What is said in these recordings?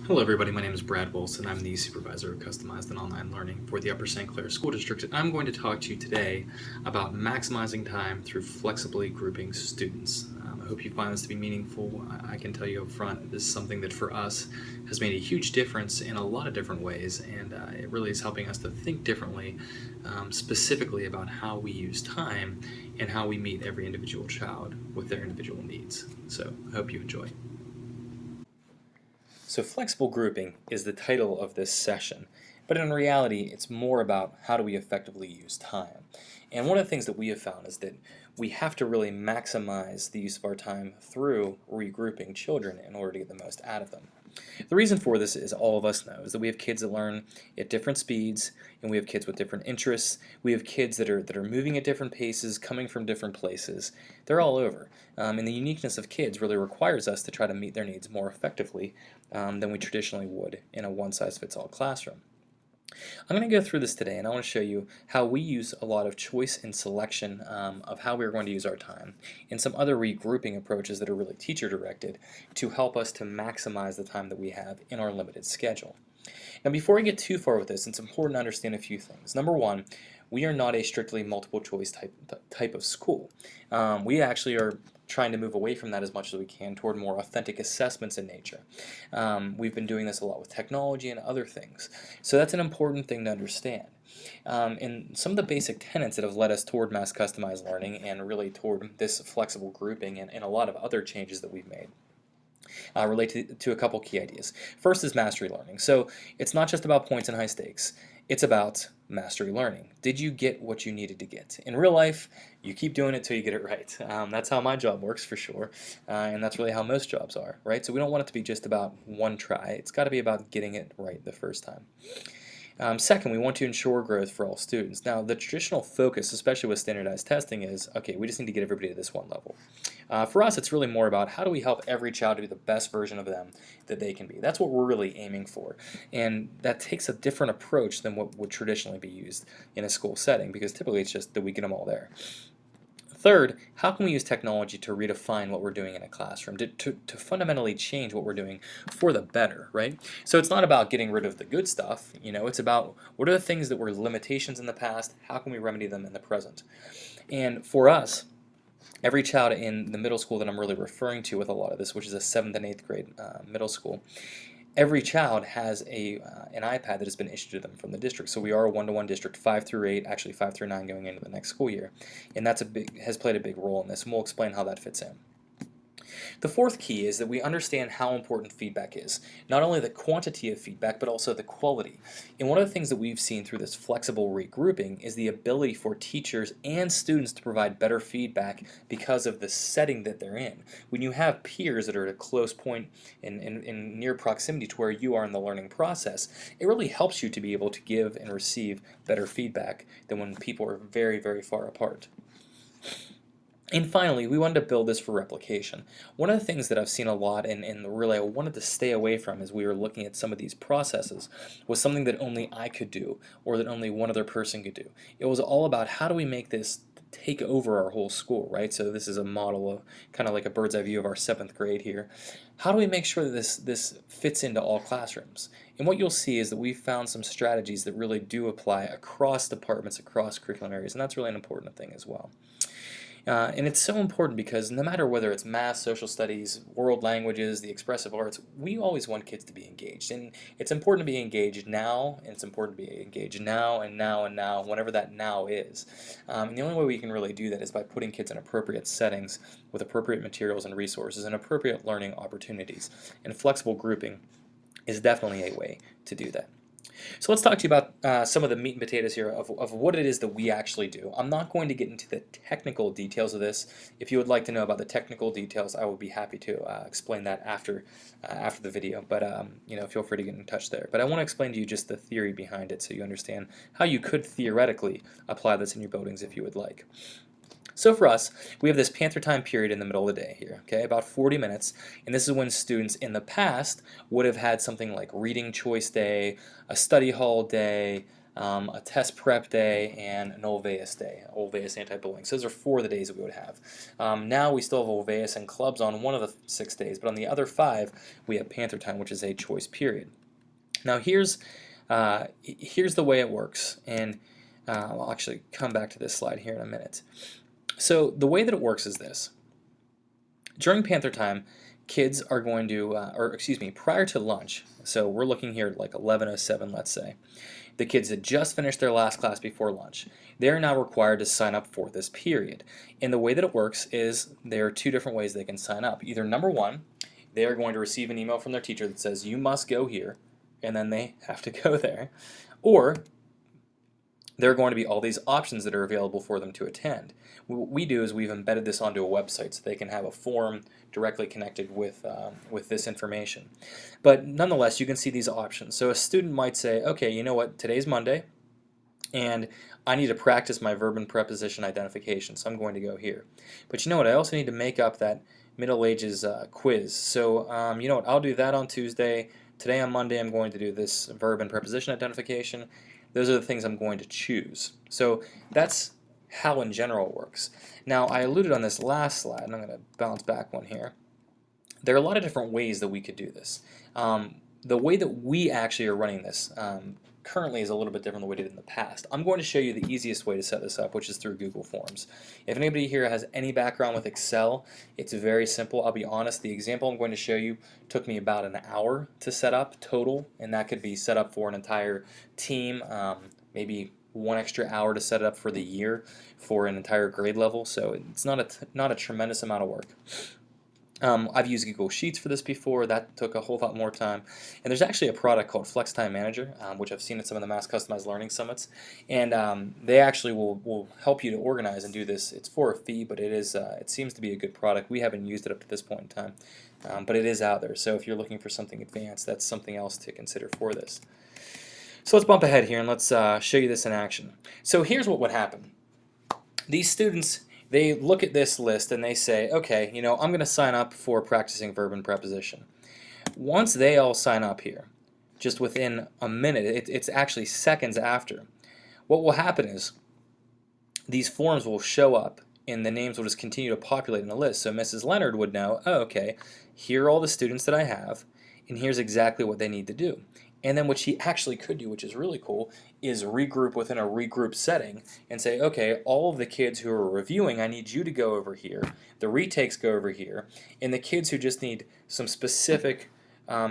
Hello everybody, my name is Brad Wilson. I'm the supervisor of customized and online learning for the Upper St. Clair School District, and I'm going to talk to you today about maximizing time through flexibly grouping students. I hope you find this to be meaningful. I can tell you up front, this is something that for us has made a huge difference in a lot of different ways, and it really is helping us to think differently, specifically about how we use time and how we meet every individual child with their individual needs. So I hope you enjoy. So flexible grouping is the title of this session, but in reality it's more about how do we effectively use time. And one of the things that we have found is that we have to really maximize the use of our time through regrouping children in order to get the most out of them. The reason for this, is all of us know, is that we have kids that learn at different speeds, and we have kids with different interests. We have kids that are moving at different paces, coming from different places. They're all over. And the uniqueness of kids really requires us to try to meet their needs more effectively than we traditionally would in a one-size-fits-all classroom. I'm going to go through this today, and I want to show you how we use a lot of choice and selection of how we're going to use our time, and some other regrouping approaches that are really teacher-directed to help us to maximize the time that we have in our limited schedule. Now, before we get too far with this, it's important to understand a few things. Number one, we are not a strictly multiple choice type of school. We actually are trying to move away from that as much as we can toward more authentic assessments in nature. We've been doing this a lot with technology and other things. So that's an important thing to understand. And some of the basic tenets that have led us toward mass customized learning and really toward this flexible grouping and a lot of other changes that we've made relate to a couple key ideas. First is mastery learning. So it's not just about points and high stakes. It's about mastery learning. Did you get what you needed to get? In real life, you keep doing it till you get it right. That's how my job works for sure, and that's really how most jobs are, right? So we don't want it to be just about one try. It's got to be about getting it right the first time. Second, we want to ensure growth for all students. Now, the traditional focus, especially with standardized testing, is, okay, we just need to get everybody to this one level. For us, it's really more about how do we help every child to be the best version of them that they can be. That's what we're really aiming for. And that takes a different approach than what would traditionally be used in a school setting, because typically it's just that we get them all there. Third, how can we use technology to redefine what we're doing in a classroom, to fundamentally change what we're doing for the better, right? So it's not about getting rid of the good stuff, it's about what are the things that were limitations in the past, how can we remedy them in the present? And for us, every child in the middle school that I'm really referring to with a lot of this, which is a 7th and 8th grade middle school, every child has an iPad that has been issued to them from the district. So we are a one-to-one district, 5 through 8, actually 5 through 9 going into the next school year. And that's has played a big role in this, and we'll explain how that fits in. The fourth key is that we understand how important feedback is. Not only the quantity of feedback, but also the quality. And one of the things that we've seen through this flexible regrouping is the ability for teachers and students to provide better feedback because of the setting that they're in. When you have peers that are at a close point in near proximity to where you are in the learning process, it really helps you to be able to give and receive better feedback than when people are very, very far apart. And finally, we wanted to build this for replication. One of the things that I've seen a lot and really I wanted to stay away from as we were looking at some of these processes was something that only I could do or that only one other person could do. It was all about how do we make this take over our whole school, right? So this is a model of kind of like a bird's eye view of our 7th grade here. How do we make sure that this fits into all classrooms? And what you'll see is that we've found some strategies that really do apply across departments, across curriculum areas, and that's really an important thing as well. And it's so important because no matter whether it's math, social studies, world languages, the expressive arts, we always want kids to be engaged. And it's important to be engaged now, and it's important to be engaged now and now and now, whenever that now is. And the only way we can really do that is by putting kids in appropriate settings with appropriate materials and resources and appropriate learning opportunities. And flexible grouping is definitely a way to do that. So let's talk to you about some of the meat and potatoes here of what it is that we actually do. I'm not going to get into the technical details of this. If you would like to know about the technical details, I will be happy to explain that after the video. But feel free to get in touch there. But I want to explain to you just the theory behind it so you understand how you could theoretically apply this in your buildings if you would like. So for us, we have this Panther Time period in the middle of the day here, okay, about 40 minutes, and this is when students in the past would have had something like reading choice day, a study hall day, a test prep day, and an Olveus day, Olveus anti-bullying. So those are 4 of the days that we would have. Now we still have Olveus and clubs on 1 of the 6 days, but on the other 5 we have Panther Time, which is a choice period. Now here's the way it works, and I'll actually come back to this slide here in a minute. So the way that it works is this. During Panther Time, kids are going to, prior to lunch, so we're looking here at like 11:07, let's say. The kids had just finished their last class before lunch. They're now required to sign up for this period. And the way that it works is there are 2 different ways they can sign up. Either number 1, they are going to receive an email from their teacher that says, you must go here, and then they have to go there. Or there are going to be all these options that are available for them to attend. What we do is we've embedded this onto a website so they can have a form directly connected with this information. But nonetheless, you can see these options. So a student might say, okay, you know what, today's Monday, and I need to practice my verb and preposition identification, so I'm going to go here. But you know what, I also need to make up that Middle Ages quiz. So you know what, I'll do that on Tuesday. Today on Monday I'm going to do this verb and preposition identification. Those are the things I'm going to choose. So that's how in general it works. Now I alluded on this last slide, and I'm going to bounce back one here. There are a lot of different ways that we could do this. The way that we actually are running this currently is a little bit different than we did in the past. I'm going to show you the easiest way to set this up, which is through Google Forms. If anybody here has any background with Excel, it's very simple. I'll be honest, the example I'm going to show you took me about an hour to set up total, and that could be set up for an entire team, maybe 1 extra hour to set it up for the year for an entire grade level, so it's not a tremendous amount of work. I've used Google Sheets for this before. That took a whole lot more time. And there's actually a product called Flex Time Manager, which I've seen at some of the Mass Customized Learning Summits. And they actually will help you to organize and do this. It's for a fee, but it seems to be a good product. We haven't used it up to this point in time, but it is out there. So if you're looking for something advanced, that's something else to consider for this. So let's bump ahead here and let's show you this in action. So here's what would happen. These students, they look at this list and they say, okay, you know, I'm going to sign up for practicing verb and preposition. Once they all sign up here, just within a minute, it's actually seconds after, what will happen is these forms will show up and the names will just continue to populate in the list. So Mrs. Leonard would know, oh, okay, here are all the students that I have, and here's exactly what they need to do. And then what she actually could do, which is really cool, is regroup within a regroup setting and say, okay, all of the kids who are reviewing, I need you to go over here. The retakes go over here. And the kids who just need some specific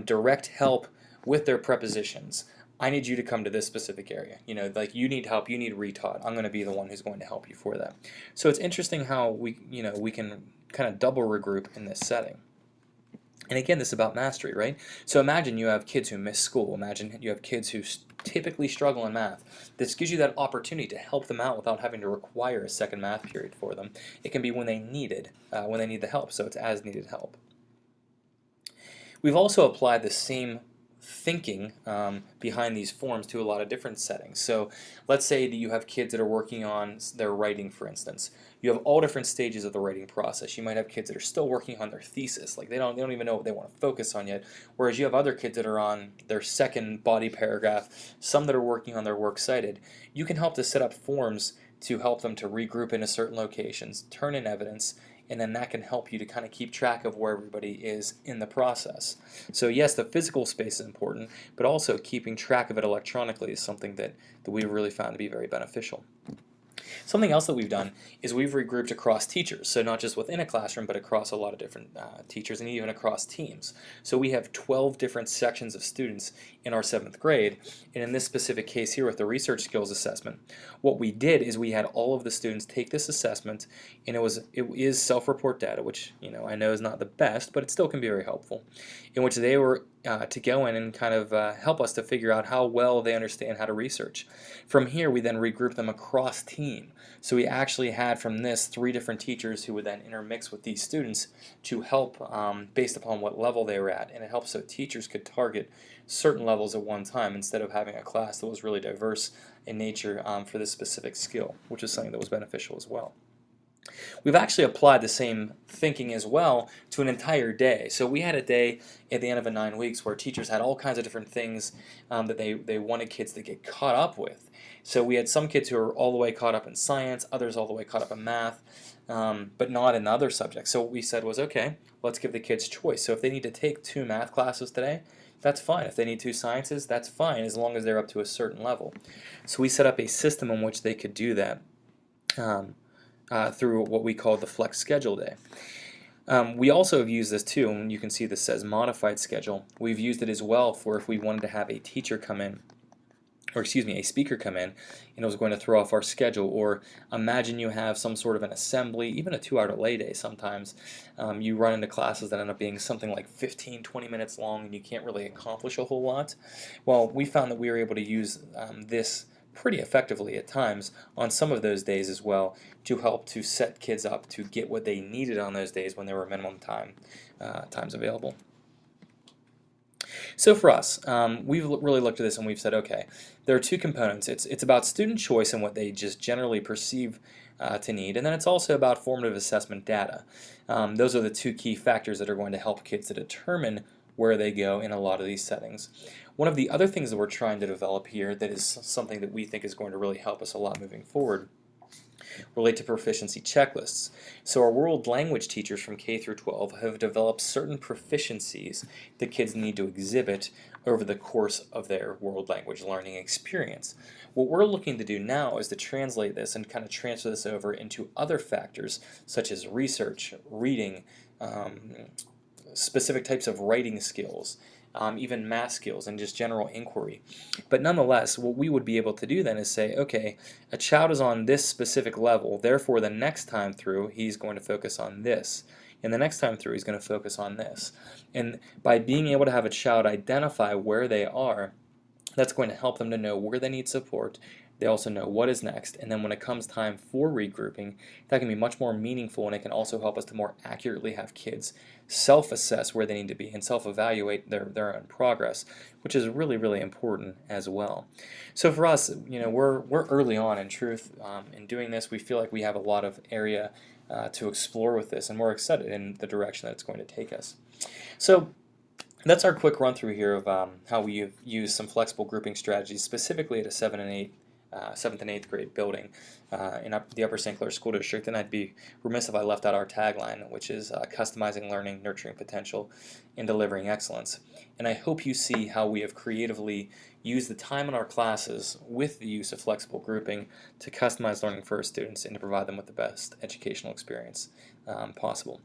direct help with their prepositions, I need you to come to this specific area. You know, like you need help, you need retaught. I'm going to be the one who's going to help you for that. So it's interesting how we can kind of double regroup in this setting. And again, this is about mastery, right? So imagine you have kids who miss school. Imagine you have kids who typically struggle in math. This gives you that opportunity to help them out without having to require a second math period for them. It can be when they need the help, so it's as needed help. We've also applied the same thinking behind these forms to a lot of different settings. So let's say that you have kids that are working on their writing, for instance. You have all different stages of the writing process. You might have kids that are still working on their thesis, like they don't even know what they want to focus on yet, whereas you have other kids that are on their second body paragraph, some that are working on their works cited. You can help to set up forms to help them to regroup into certain locations, turn in evidence, and then that can help you to kind of keep track of where everybody is in the process. So yes, the physical space is important, but also keeping track of it electronically is something that we've really found to be very beneficial. Something else that we've done is we've regrouped across teachers, so not just within a classroom, but across a lot of different teachers and even across teams. So we have 12 different sections of students in our 7th grade, and in this specific case here with the research skills assessment, what we did is we had all of the students take this assessment, and it is self-report data, which I know is not the best, but it still can be very helpful, in which they were to go in and kind of help us to figure out how well they understand how to research. From here, we then regrouped them across team. So we actually had from this 3 different teachers who would then intermix with these students to help based upon what level they were at, and it helps so teachers could target certain levels at one time instead of having a class that was really diverse in nature for this specific skill, which is something that was beneficial as well. We've actually applied the same thinking as well to an entire day. So we had a day at the end of the 9 weeks where teachers had all kinds of different things that they wanted kids to get caught up with. So we had some kids who were all the way caught up in science, others all the way caught up in math, but not in other subjects. So what we said was, okay, let's give the kids choice. So if they need to take 2 math classes today, that's fine. If they need 2 sciences, that's fine, as long as they're up to a certain level. So we set up a system in which they could do that. Through what we call the flex schedule day. We also have used this too, and you can see this says modified schedule. We've used it as well for if we wanted to have a teacher come in, or excuse me, a speaker come in, and it was going to throw off our schedule. Or imagine you have some sort of an assembly, even a 2-hour delay day sometimes. You run into classes that end up being something like 15, 20 minutes long, and you can't really accomplish a whole lot. Well, we found that we were able to use this pretty effectively at times on some of those days as well, to help to set kids up to get what they needed on those days when there were minimum times available. So for us, we've really looked at this and we've said, okay, there are 2 components. It's about student choice and what they just generally perceive to need, and then it's also about formative assessment data. Those are the 2 key factors that are going to help kids to determine where they go in a lot of these settings. One of the other things that we're trying to develop here that is something that we think is going to really help us a lot moving forward relate to proficiency checklists. So our world language teachers from K through 12 have developed certain proficiencies that kids need to exhibit over the course of their world language learning experience. What we're looking to do now is to translate this and kind of transfer this over into other factors such as research, reading, specific types of writing skills, even math skills, and just general inquiry. But nonetheless, what we would be able to do then is say, okay, a child is on this specific level, therefore the next time through he's going to focus on this, and the next time through he's going to focus on this. And by being able to have a child identify where they are, that's going to help them to know where they need support. They also know what is next, and then when it comes time for regrouping, that can be much more meaningful, and it can also help us to more accurately have kids self-assess where they need to be and self-evaluate their own progress, which is really, really important as well. So for us, we're early on in truth in doing this. We feel like we have a lot of area to explore with this, and we're excited in the direction that it's going to take us. So that's our quick run through here of how we have used some flexible grouping strategies, specifically at a 7th and 8th grade building in the Upper St. Clair School District. And I'd be remiss if I left out our tagline, which is customizing learning, nurturing potential, and delivering excellence. And I hope you see how we have creatively used the time in our classes with the use of flexible grouping to customize learning for our students and to provide them with the best educational experience possible.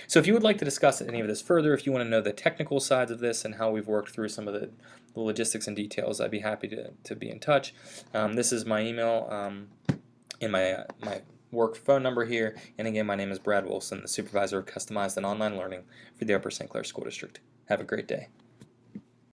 So if you would like to discuss any of this further, if you want to know the technical sides of this and how we've worked through some of the logistics and details, I'd be happy to be in touch. This is my email and my work phone number here. And again, my name is Brad Wilson, the supervisor of customized and online learning for the Upper St. Clair School District. Have a great day.